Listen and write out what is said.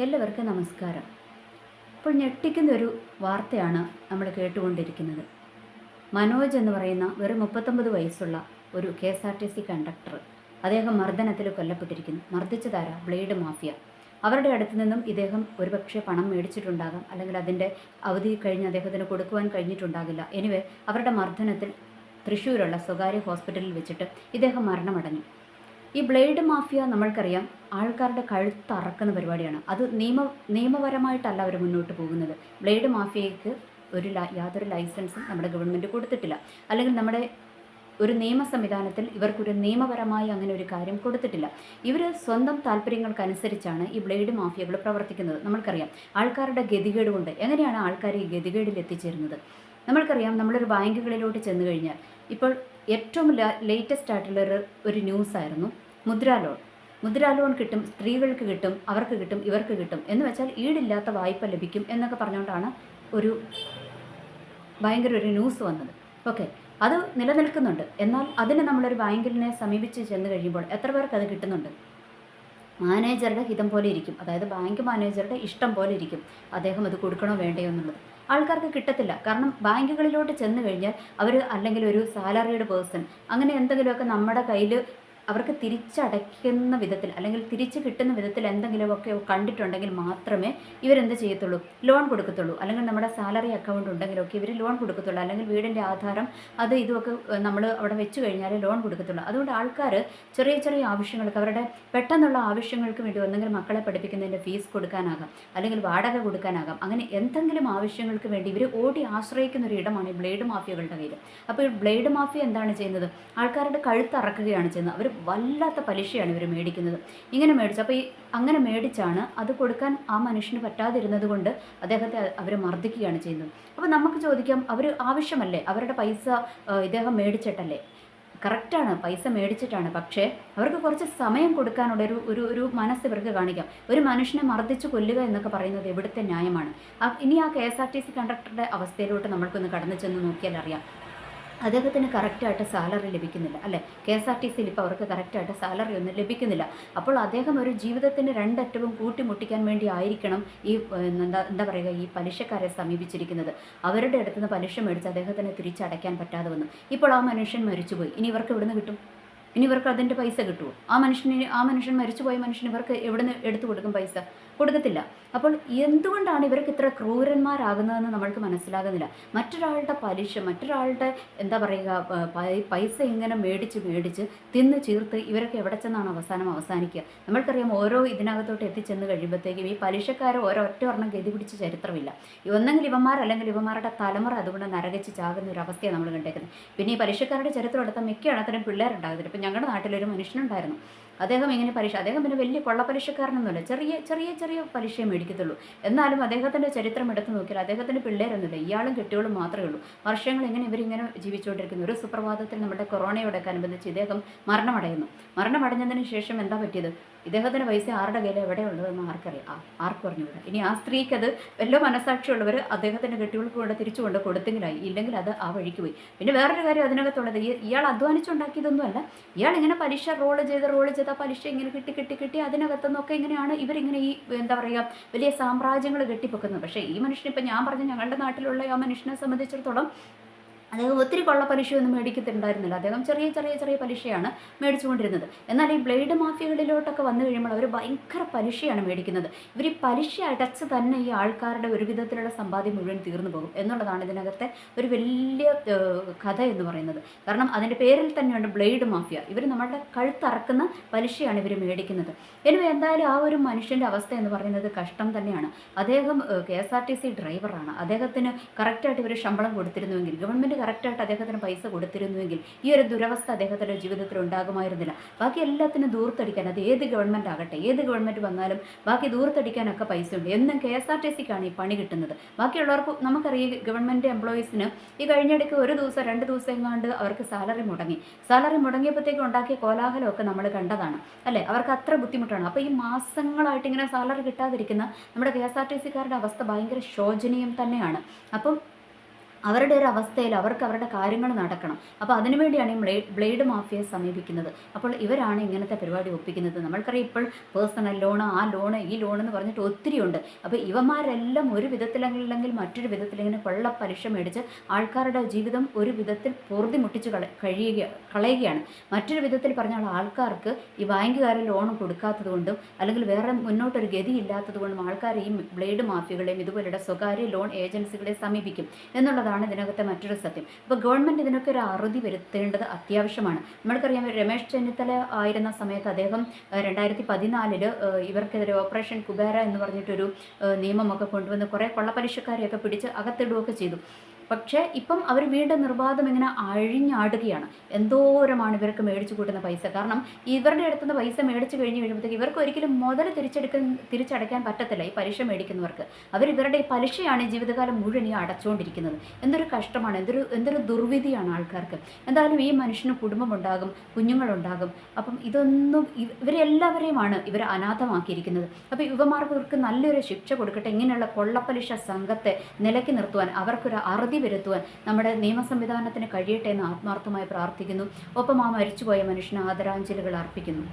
എല്ലാവർക്കും നമസ്കാരം. ഇപ്പോൾ ഞെട്ടിക്കുന്നൊരു വാർത്തയാണ് നമ്മൾ കേട്ടുകൊണ്ടിരിക്കുന്നത്. മനോജ് എന്ന് പറയുന്ന വെറും 39 വയസ്സുള്ള ഒരു KSRTC കണ്ടക്ടർ, അദ്ദേഹം മർദ്ദനത്തിൽ കൊല്ലപ്പെട്ടിരിക്കുന്നു. മർദ്ദിച്ചതാര? Blade mafia. അവരുടെ അടുത്ത് നിന്നും ഇദ്ദേഹം ഒരുപക്ഷെ പണം മേടിച്ചിട്ടുണ്ടാകാം, അല്ലെങ്കിൽ അതിൻ്റെ അവധി കഴിഞ്ഞ് അദ്ദേഹത്തിന് കൊടുക്കുവാൻ കഴിഞ്ഞിട്ടുണ്ടാകില്ല. എനിവേ, അവരുടെ മർദ്ദനത്തിൽ തൃശ്ശൂരുള്ള സ്വകാര്യ ഹോസ്പിറ്റലിൽ വെച്ചിട്ട് ഇദ്ദേഹം മരണമടഞ്ഞു. ഈ ബ്ലേഡ് മാഫിയ നമ്മൾക്കറിയാം, ആൾക്കാരുടെ കഴുത്തറക്കുന്ന പരിപാടിയാണ്. അത് നിയമപരമായിട്ടല്ല അവർ മുന്നോട്ട് പോകുന്നത്. ബ്ലേഡ് മാഫിയയ്ക്ക് യാതൊരു ലൈസൻസും നമ്മുടെ ഗവൺമെൻറ് കൊടുത്തിട്ടില്ല, അല്ലെങ്കിൽ നമ്മുടെ ഒരു നിയമ സംവിധാനത്തിൽ ഇവർക്കൊരു നിയമപരമായി അങ്ങനെ ഒരു കാര്യം കൊടുത്തിട്ടില്ല. ഇവർ സ്വന്തം താല്പര്യങ്ങൾക്കനുസരിച്ചാണ് ഈ ബ്ലേഡ് മാഫിയകൾ പ്രവർത്തിക്കുന്നത്. നമ്മൾക്കറിയാം ആൾക്കാരുടെ ഗതികേട് കൊണ്ട് എങ്ങനെയാണ് ആൾക്കാർ ഈ ഗതികേടിൽ എത്തിച്ചേരുന്നത്. നമ്മൾക്കറിയാം, നമ്മളൊരു ബാങ്കുകളിലോട്ട് ചെന്ന് കഴിഞ്ഞാൽ ഇപ്പോൾ ഏറ്റവും ലേറ്റസ്റ്റ് ആയിട്ടുള്ളൊരു ന്യൂസായിരുന്നു മുദ്രാ ലോൺ കിട്ടും, സ്ത്രീകൾക്ക് കിട്ടും, അവർക്ക് കിട്ടും, ഇവർക്ക് കിട്ടും എന്ന് വെച്ചാൽ ഈടില്ലാത്ത വായ്പ ലഭിക്കും എന്നൊക്കെ പറഞ്ഞുകൊണ്ടാണ് ഭയങ്കര ഒരു ന്യൂസ് വന്നത്. ഓക്കെ, അത് നിലനിൽക്കുന്നുണ്ട്. എന്നാൽ അതിന് നമ്മളൊരു ബാങ്കിനെ സമീപിച്ച് ചെന്ന് കഴിയുമ്പോൾ എത്ര പേർക്ക് അത് കിട്ടുന്നുണ്ട്? മാനേജറുടെ ഹിതം പോലെ ഇരിക്കും, അതായത് ബാങ്ക് മാനേജറുടെ ഇഷ്ടം പോലെ ഇരിക്കും അദ്ദേഹം അത് കൊടുക്കണോ വേണ്ടയോ എന്നുള്ളത്. ആൾക്കാർക്ക് കിട്ടത്തില്ല. കാരണം ബാങ്കുകളിലോട്ട് ചെന്ന് കഴിഞ്ഞാൽ അവർ അല്ലെങ്കിൽ ഒരു സാലറീഡ് പേഴ്സൺ അങ്ങനെ എന്തെങ്കിലുമൊക്കെ നമ്മുടെ കയ്യിൽ അവർക്ക് തിരിച്ചടയ്ക്കുന്ന വിധത്തിൽ അല്ലെങ്കിൽ തിരിച്ച് കിട്ടുന്ന വിധത്തിൽ എന്തെങ്കിലുമൊക്കെ കണ്ടിട്ടുണ്ടെങ്കിൽ മാത്രമേ ഇവരെന്ത് ചെയ്യത്തുള്ളൂ, ലോൺ കൊടുക്കത്തുള്ളൂ. അല്ലെങ്കിൽ നമ്മുടെ സാലറി അക്കൗണ്ട് ഉണ്ടെങ്കിലൊക്കെ ഇവർ ലോൺ കൊടുക്കത്തുള്ളൂ. അല്ലെങ്കിൽ വീടിൻ്റെ ആധാരം അത് ഇതുമൊക്കെ നമ്മൾ അവിടെ വെച്ച് കഴിഞ്ഞാൽ ലോൺ കൊടുക്കത്തുള്ളൂ. അതുകൊണ്ട് ആൾക്കാർ ചെറിയ ചെറിയ ആവശ്യങ്ങൾക്ക്, അവരുടെ പെട്ടെന്നുള്ള ആവശ്യങ്ങൾക്ക് വേണ്ടി ഒന്നെങ്കിലും മക്കളെ പഠിപ്പിക്കുന്നതിൻ്റെ ഫീസ് കൊടുക്കാനാകാം, അല്ലെങ്കിൽ വാടക കൊടുക്കാനാകാം, അങ്ങനെ എന്തെങ്കിലും ആവശ്യങ്ങൾക്ക് വേണ്ടി ഇവർ ഓടി ആശ്രയിക്കുന്ന ഒരു ഇടമാണ് ഈ ബ്ലേഡ് മാഫിയകളുടെ കയ്യിൽ. അപ്പോൾ ഈ ബ്ലേഡ് മാഫിയ എന്താണ് ചെയ്യുന്നത്? ആൾക്കാരുടെ കഴുത്തറക്കുകയാണ് ചെയ്യുന്നത്. അവർ വല്ലാത്ത പലിശയാണ് ഇവർ മേടിക്കുന്നത്. ഇങ്ങനെ മേടിച്ചു, അപ്പോൾ അങ്ങനെ മേടിച്ചാണ് അത് കൊടുക്കാൻ ആ മനുഷ്യന് പറ്റാതിരുന്നത് കൊണ്ട് അദ്ദേഹത്തെ അവർ മർദ്ദിക്കുകയാണ് ചെയ്യുന്നത്. അപ്പോൾ നമുക്ക് ചോദിക്കാം, അവർ ആവശ്യമല്ലേ? അവരുടെ പൈസ ഇദ്ദേഹം മേടിച്ചിട്ടല്ലേ? കറക്റ്റാണ്, പൈസ മേടിച്ചിട്ടാണ്. പക്ഷേ അവർക്ക് കുറച്ച് സമയം കൊടുക്കാനുള്ള ഒരു മനസ്സ് ഇവർക്ക് കാണിക്കാം. ഒരു മനുഷ്യനെ മർദ്ദിച്ച് കൊല്ലുക എന്നൊക്കെ പറയുന്നത് എവിടുത്തെ ന്യായമാണ്? ഇനി ആ KSRTC കണ്ടക്ടറുടെ അവസ്ഥയിലോട്ട് നമ്മൾക്കൊന്ന് കടന്നു ചെന്ന് നോക്കിയാൽ അറിയാം. അദ്ദേഹത്തിന് കറക്റ്റായിട്ട് സാലറി ലഭിക്കുന്നില്ല, അല്ലേ? KSRTCയിൽ ഇപ്പോൾ അവർക്ക് കറക്റ്റായിട്ട് സാലറി ഒന്നും ലഭിക്കുന്നില്ല. അപ്പോൾ അദ്ദേഹം ഒരു ജീവിതത്തിൻ്റെ രണ്ടറ്റവും കൂട്ടിമുട്ടിക്കാൻ വേണ്ടി ആയിരിക്കണം ഈ എന്താ പറയുക, ഈ പലിശക്കാരെ സമീപിച്ചിരിക്കുന്നത്. അവരുടെ അടുത്ത് നിന്ന് പലിശ മേടിച്ച് അദ്ദേഹത്തിന് തിരിച്ചടയ്ക്കാൻ പറ്റാതെ വന്നു. ഇപ്പോൾ ആ മനുഷ്യൻ മരിച്ചുപോയി. ഇനി ഇവർക്ക് എവിടെ നിന്ന് കിട്ടും? ഇനി ഇവർക്ക് അതിൻ്റെ പൈസ കിട്ടുമോ? ആ മനുഷ്യൻ മരിച്ചുപോയ മനുഷ്യൻ ഇവർക്ക് എവിടെ നിന്ന് എടുത്തു കൊടുക്കും? പൈസ കൊടുക്കത്തില്ല. അപ്പോൾ എന്തുകൊണ്ടാണ് ഇവർക്ക് ഇത്ര ക്രൂരന്മാരാകുന്നതെന്ന് നമ്മൾക്ക് മനസ്സിലാകുന്നില്ല. മറ്റൊരാളുടെ പലിശ, മറ്റൊരാളുടെ എന്താ പറയുക, പൈസ ഇങ്ങനെ മേടിച്ച് തിന്ന് ചീർത്ത് ഇവരൊക്കെ എവിടെ ചെന്നാണ് അവസാനിക്കുക? നമ്മൾക്കറിയാം, ഓരോ ഇതിനകത്തോട്ട് എത്തിച്ചെന്ന് കഴിയുമ്പോഴത്തേക്കും ഈ പലിശക്കാരെ ഒറ്റ ഒരെണ്ണം ഗതി പിടിച്ച ചരിത്രമില്ല. ഒന്നെങ്കിൽ ഇവന്മാരല്ലെങ്കിൽ ഇവന്മാരുടെ തലമുറ അതുകൊണ്ട് നരകിച്ച് ചാകുന്ന ഒരു അവസ്ഥയാണ് നമ്മൾ കണ്ടേക്കുന്നത്. പിന്നെ ഈ പലിശക്കാരുടെ ചരിത്രം എടുത്താൽ മിക്ക ഇടത്തിനും പിള്ളേരുണ്ടാകുന്നില്ല. ഇപ്പം ഞങ്ങളുടെ നാട്ടിലൊരു മനുഷ്യനുണ്ടായിരുന്നു. അദ്ദേഹം ഇങ്ങനെ അദ്ദേഹം പിന്നെ വലിയ കൊള്ളപ്പലിശക്കാരനൊന്നുമില്ല, ചെറിയ പലിശയെ മേടിക്കത്തുള്ളൂ. എന്നാലും അദ്ദേഹത്തിൻ്റെ ചരിത്രം എടുത്തു നോക്കിയാൽ അദ്ദേഹത്തിൻ്റെ പിള്ളേരൊന്നുമില്ല, ഇയാളും കെട്ടിയോളും മാത്രമേ ഉള്ളൂ. വർഷങ്ങൾ ഇവരിങ്ങനെ ജീവിച്ചുകൊണ്ടിരിക്കുന്നു. ഒരു സുപ്രഭാതത്തിൽ നമ്മുടെ കൊറോണയോടൊക്കെ അനുബന്ധിച്ച് ഇദ്ദേഹം മരണമടഞ്ഞതിന് ശേഷം എന്താ പറ്റിയത്? ഇദ്ദേഹത്തിൻ്റെ പൈസ ആരുടെ കയ്യിൽ എവിടെയുള്ളതെന്ന് ആർക്കും അറിഞ്ഞുകൂടാ. ഇനി ആ സ്ത്രീക്ക് അത് വല്ല മനസാക്ഷിയുള്ളവർ അദ്ദേഹത്തിൻ്റെ കെട്ടികൾക്ക് കൊണ്ട് തിരിച്ചു കൊണ്ട് കൊടുത്തെങ്കിലായി, ഇല്ലെങ്കിൽ അത് ആ വഴിക്ക് പോയി. പിന്നെ വേറൊരു കാര്യം അതിനകത്തുള്ളത്, ഇയാൾ അധ്വാനിച്ചുണ്ടാക്കിയതൊന്നുമല്ല. ഇയാൾ ഇങ്ങനെ പലിശ റോള് ചെയ്ത് ആ പലിശ ഇങ്ങനെ കിട്ടി അതിനകത്തുനിന്നൊക്കെ ഇങ്ങനെയാണ് ഇവരിങ്ങനെ ഈ എന്താ പറയുക, വലിയ സാമ്രാജ്യങ്ങൾ കെട്ടിപ്പൊക്കുന്നത്. പക്ഷേ ഈ മനുഷ്യൻ, ഇപ്പം ഞാൻ പറഞ്ഞ ഞങ്ങളുടെ നാട്ടിലുള്ള ആ മനുഷ്യനെ സംബന്ധിച്ചിടത്തോളം അദ്ദേഹം ഒത്തിരി കൊള്ള പലിശയൊന്നും മേടിക്കത്തുണ്ടായിരുന്നില്ല. അദ്ദേഹം ചെറിയ പലിശയാണ് മേടിച്ചുകൊണ്ടിരുന്നത്. എന്നാൽ ഈ ബ്ലേഡ് മാഫിയകളിലോട്ടൊക്കെ വന്നു കഴിയുമ്പോൾ അവർ ഭയങ്കര പലിശയാണ് മേടിക്കുന്നത്. ഇവർ ഈ പലിശ അടച്ച് തന്നെ ഈ ആൾക്കാരുടെ ഒരു വിധത്തിലുള്ള സമ്പാദ്യം മുഴുവൻ തീർന്നു പോകും എന്നുള്ളതാണ് ഇതിനകത്തെ ഒരു വലിയ കഥ എന്ന് പറയുന്നത്. കാരണം അതിൻ്റെ പേരിൽ തന്നെയുണ്ട് ബ്ലേഡ് മാഫിയ. ഇവർ നമ്മളുടെ കഴുത്തറക്കുന്ന പലിശയാണ് ഇവർ മേടിക്കുന്നത്. എനിവേ, എന്തായാലും ആ ഒരു മനുഷ്യൻ്റെ അവസ്ഥ എന്ന് പറയുന്നത് കഷ്ടം തന്നെയാണ്. അദ്ദേഹം KSRTC ഡ്രൈവറാണ്. അദ്ദേഹത്തിന് കറക്റ്റായിട്ട് ഇവർ ശമ്പളം കൊടുത്തിരുന്നുവെങ്കിൽ, ഗവൺമെൻറ് കറക്റ്റായിട്ട് അദ്ദേഹത്തിന് പൈസ കൊടുത്തിരുന്നുവെങ്കിൽ ഈ ഒരു ദുരവസ്ഥ അദ്ദേഹത്തിൻ്റെ ജീവിതത്തിൽ ഉണ്ടാകുമായിരുന്നില്ല. ബാക്കി എല്ലാത്തിനും ദൂർത്തടിക്കാൻ, അത് ഏത് ഗവൺമെൻറ് ആകട്ടെ, ഏത് ഗവൺമെൻറ് വന്നാലും ബാക്കി ദൂർത്തടിക്കാനൊക്കെ പൈസയുണ്ട്. എന്നും KSRTCക്കാണ് ഈ പണി കിട്ടുന്നത്. ബാക്കിയുള്ളവർക്ക് നമുക്കറിയാം, ഗവൺമെൻറ് എംപ്ലോയീസിന് ഈ കഴിഞ്ഞിടയ്ക്ക് 1 ദിവസം 2 ദിവസം എങ്ങാണ്ട് അവർക്ക് സാലറി മുടങ്ങിയപ്പോഴത്തേക്കും ഉണ്ടാക്കിയ കോലാഹലമൊക്കെ നമ്മൾ കണ്ടതാണ്, അല്ലേ? അവർക്ക് അത്ര ബുദ്ധിമുട്ടാണ്. അപ്പോൾ ഈ മാസങ്ങളായിട്ട് ഇങ്ങനെ സാലറി കിട്ടാതിരിക്കുന്ന നമ്മുടെ KSRTCക്കാരുടെ അവസ്ഥ ഭയങ്കര ശോചനീയം തന്നെയാണ്. അപ്പം അവരുടെ ഒരു അവസ്ഥയിൽ അവർക്ക് അവരുടെ കാര്യങ്ങൾ നടക്കണം. അപ്പോൾ അതിനുവേണ്ടിയാണ് ഈ ബ്ലേഡ് മാഫിയയെ സമീപിക്കുന്നത്. അപ്പോൾ ഇവരാണ് ഇങ്ങനത്തെ പരിപാടി ഒപ്പിക്കുന്നത്. നമ്മൾക്കറിയാം ഇപ്പോൾ പേഴ്സണൽ ലോൺ, ആ ലോണ്, ഈ ലോൺ എന്ന് പറഞ്ഞിട്ട് ഒത്തിരിയുണ്ട്. അപ്പോൾ ഇവന്മാരെല്ലാം ഒരു വിധത്തിലല്ലെങ്കിൽ മറ്റൊരു വിധത്തിൽ ഇങ്ങനെ കൊള്ള പലിശ മേടിച്ച് ആൾക്കാരുടെ ജീവിതം ഒരു വിധത്തിൽ പൊറുതി മുട്ടിച്ച് കളയുകയാണ്. മറ്റൊരു വിധത്തിൽ പറഞ്ഞാൽ ആൾക്കാർക്ക് ഈ ബാങ്കുകാരെ ലോൺ കൊടുക്കാത്തത് കൊണ്ടും അല്ലെങ്കിൽ വേറെ മുന്നോട്ടൊരു ഗതി ഇല്ലാത്തത് കൊണ്ടും ആൾക്കാർ ഈ ബ്ലേഡ് മാഫിയകളെയും ഇതുപോലെയുള്ള സ്വകാര്യ ലോൺ ഏജൻസികളെ സമീപിക്കും എന്നുള്ളതാണ് ഇതിനകത്തെ മറ്റൊരു സത്യം. അപ്പോൾ ഗവൺമെൻറ് ഇതിനൊക്കെ ഒരു അറുതി വരുത്തേണ്ടത് അത്യാവശ്യമാണ്. നമ്മൾക്കറിയാം രമേശ് ചെന്നിത്തല ആയിരുന്ന സമയത്ത് അദ്ദേഹം 2014 ഇവർക്കെതിരെ ഓപ്പറേഷൻ കുബേര എന്ന് പറഞ്ഞിട്ടൊരു നിയമമൊക്കെ കൊണ്ടുവന്ന് കുറേ കൊള്ളപ്പലിശക്കാരെയൊക്കെ പിടിച്ച് അകത്തിടുകയൊക്കെ ചെയ്തു. പക്ഷേ ഇപ്പം അവർ വീണ്ടും നിർബാധം ഇങ്ങനെ അഴിഞ്ഞാടുകയാണ്. എന്തോരമാണ് ഇവർക്ക് മേടിച്ചു കൂട്ടുന്ന പൈസ. കാരണം ഇവരുടെ അടുത്തുനിന്ന് പൈസ മേടിച്ച് കഴിഞ്ഞ് കഴിയുമ്പോഴത്തേക്ക് ഇവർക്ക് ഒരിക്കലും മുതൽ തിരിച്ചടയ്ക്കാൻ പറ്റത്തില്ല. ഈ പലിശ മേടിക്കുന്നവർക്ക് ഇവരുടെ ഈ പലിശയാണ് ഈ ജീവിതകാലം മുഴുവൻ ഈ അടച്ചുകൊണ്ടിരിക്കുന്നത്. എന്തൊരു കഷ്ടമാണ്, എന്തൊരു ദുർവിധിയാണ് ആൾക്കാർക്ക്. എന്തായാലും ഈ മനുഷ്യന് കുടുംബമുണ്ടാകും, കുഞ്ഞുങ്ങളുണ്ടാകും. അപ്പം ഇതൊന്നും ഇവരെല്ലാവരെയുമാണ് ഇവർ അനാഥമാക്കിയിരിക്കുന്നത്. അപ്പോൾ ഇവർക്ക് നല്ലൊരു ശിക്ഷ കൊടുക്കട്ടെ. ഇങ്ങനെയുള്ള കൊള്ളപ്പലിശ സംഘത്തെ നിലയ്ക്ക് നിർത്തുവാൻ, അവർക്കൊരു അറുതി വരുത്തുവാൻ നമ്മുടെ നിയമ സംവിധാനത്തിന് കഴിയട്ടെ എന്ന് ആത്മാർത്ഥമായി പ്രാർത്ഥിക്കുന്നു. ഒപ്പം ആ മരിച്ചുപോയ മനുഷ്യന് ആദരാഞ്ജലികൾ അർപ്പിക്കുന്നു.